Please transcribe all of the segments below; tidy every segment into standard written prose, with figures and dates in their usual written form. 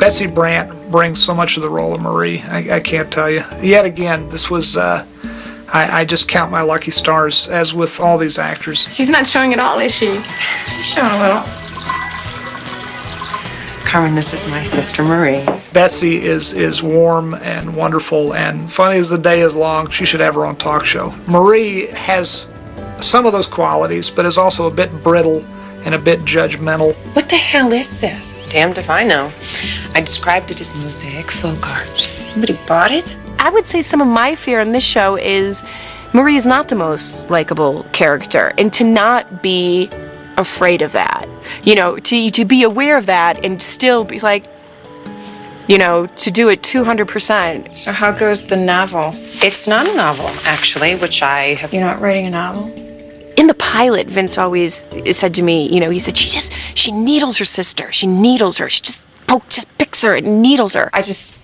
Betsy Brandt brings so much of the role of Marie. I can't tell you. Yet again, this was, I just count my lucky stars, as with all these actors. She's not showing at all, is she? She's showing a little. Carmen, this is my sister Marie. Betsy is warm and wonderful and funny as the day is long. She should have her own talk show. Marie has some of those qualities, but is also a bit brittle and a bit judgmental. What the hell is this? Damned if I know. I described it as mosaic folk art. Somebody bought it? I would say some of my fear in this show is Marie is not the most likable character, and to not be afraid of that. You know, to be aware of that and still be like, you know, to do it 200%. So how goes the novel? It's not a novel, actually, which I have... You're not writing a novel? In the pilot, Vince always said to me, you know, he said, she needles her sister. She needles her. She just picks her and needles her. I just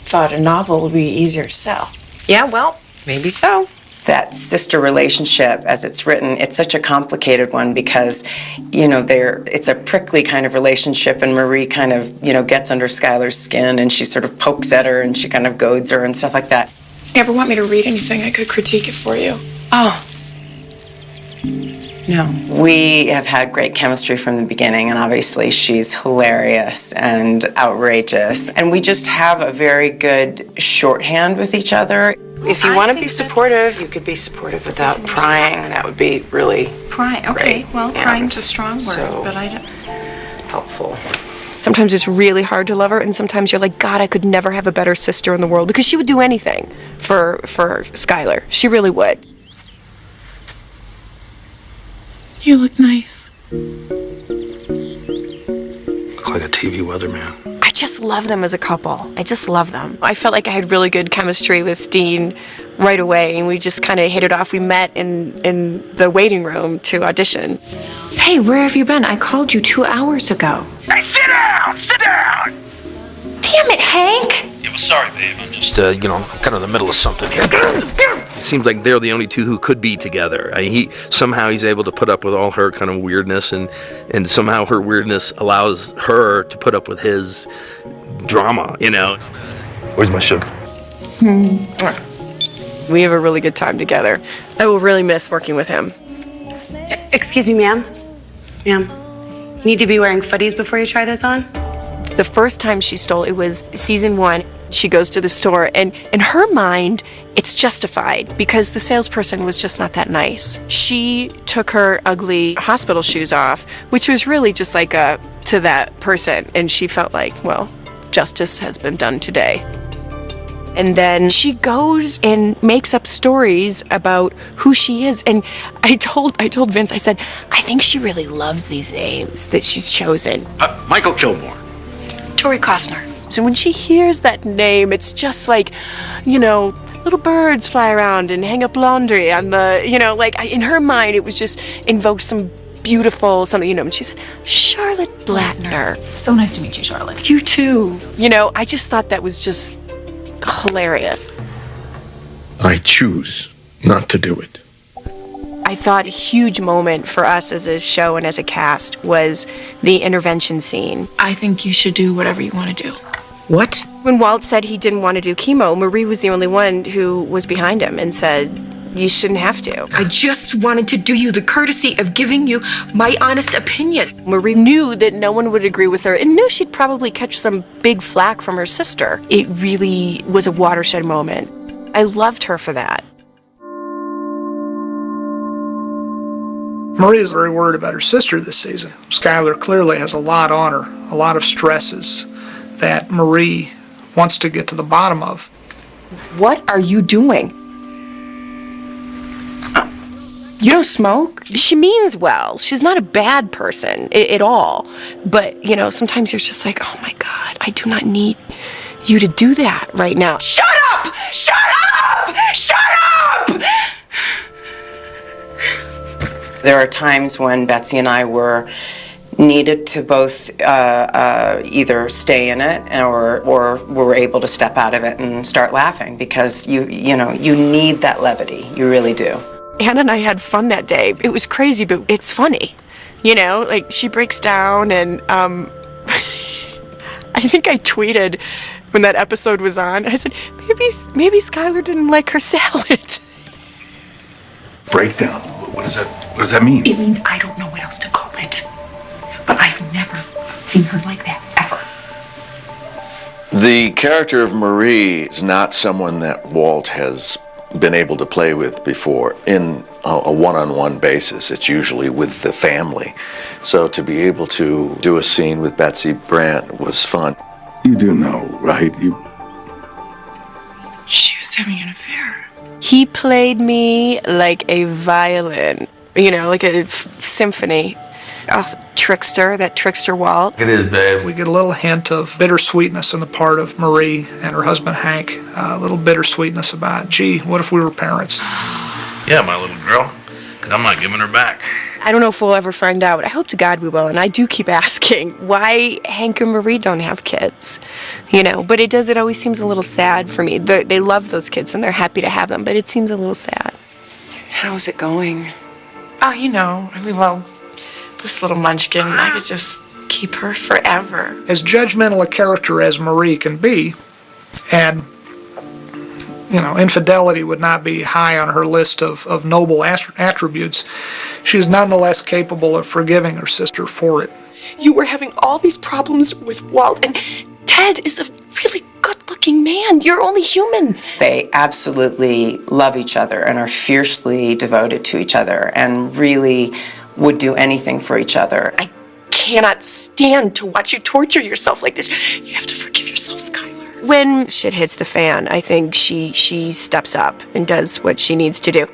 thought a novel would be easier to sell. Yeah, well, maybe so. That sister relationship, as it's written, it's such a complicated one because, you know, it's a prickly kind of relationship, and Marie kind of, you know, gets under Skylar's skin, and she sort of pokes at her, and she kind of goads her and stuff like that. You ever want me to read anything? I could critique it for you. Oh. No. We have had great chemistry from the beginning, and obviously she's hilarious and outrageous, and we just have a very good shorthand with each other. If you want to be supportive, you could be supportive without prying. That would be really Prying, okay. Well, prying's a strong word, but I don't... helpful. Sometimes it's really hard to love her, and sometimes you're like, God, I could never have a better sister in the world, because she would do anything for Skylar. She really would. You look nice. Look like a TV weatherman. I just love them as a couple. I just love them. I felt like I had really good chemistry with Dean right away, and we just kind of hit it off. We met in the waiting room to audition. Hey, where have you been? I called you 2 hours ago. Hey, sit down! Sit down! Damn it, Hank! Yeah, well, sorry, babe. I'm just, you know, kind of in the middle of something here. It seems like they're the only two who could be together. He's able to put up with all her kind of weirdness, and somehow her weirdness allows her to put up with his drama, you know. Where's my sugar? We have a really good time together. I will really miss working with him. Excuse me, ma'am. Ma'am, you need to be wearing footies before you try those on? The first time she stole, it was season 1. She goes to the store, and in her mind, it's justified because the salesperson was just not that nice. She took her ugly hospital shoes off, which was really just like to that person, and she felt like, well, justice has been done today. And then she goes and makes up stories about who she is. And I told Vince, I said, I think she really loves these names that she's chosen. Michael Kilmore. Tori Costner. So when she hears that name, it's just like, you know, little birds fly around and hang up laundry on the, you know, like in her mind, it was just invoked some beautiful something, you know, and she said, Charlotte Blattner. So nice to meet you, Charlotte. You too. You know, I just thought that was just hilarious. I choose not to do it. I thought a huge moment for us as a show and as a cast was the intervention scene. I think you should do whatever you want to do. What? When Walt said he didn't want to do chemo, Marie was the only one who was behind him and said, you shouldn't have to. I just wanted to do you the courtesy of giving you my honest opinion. Marie knew that no one would agree with her and knew she'd probably catch some big flack from her sister. It really was a watershed moment. I loved her for that. Marie is very worried about her sister this season. Skylar clearly has a lot on her, a lot of stresses that Marie wants to get to the bottom of. What are you doing? You don't smoke? She means well. She's not a bad person at all. But, you know, sometimes you're just like, oh my God, I do not need you to do that right now. Shut up! Shut up! Shut up! There are times when Betsy and I were needed to both either stay in it or were able to step out of it and start laughing because you need that levity. You really do. Hannah and I had fun that day. It was crazy, but it's funny. You know, like she breaks down and I I think I tweeted when that episode was on. I said, maybe Skylar didn't like her salad. Breakdown. What does that mean? It means I don't know what else to call it. But I've never seen her like that, ever. The character of Marie is not someone that Walt has been able to play with before in a one-on-one basis. It's usually with the family. So to be able to do a scene with Betsy Brandt was fun. You do know, right? She was having an affair. He played me like a violin, like a symphony. Oh, that trickster Walt. It is, babe. We get a little hint of bittersweetness in the part of Marie and her husband Hank. A little bittersweetness about, gee, what if we were parents? Yeah, my little girl. 'Cause I'm not giving her back. I don't know if we'll ever find out. I hope to God we will, and I do keep asking why Hank and Marie don't have kids, But it always seems a little sad for me. They love those kids and they're happy to have them, but it seems a little sad. How's it going? Oh, this little munchkin, I could just keep her forever. As judgmental a character as Marie can be, and infidelity would not be high on her list of noble attributes, she's nonetheless capable of forgiving her sister for it. You were having all these problems with Walt, and Ted is a really good-looking man. You're only human. They absolutely love each other and are fiercely devoted to each other and really would do anything for each other. I cannot stand to watch you torture yourself like this. You have to forgive yourself, Skylar. When shit hits the fan, I think she steps up and does what she needs to do.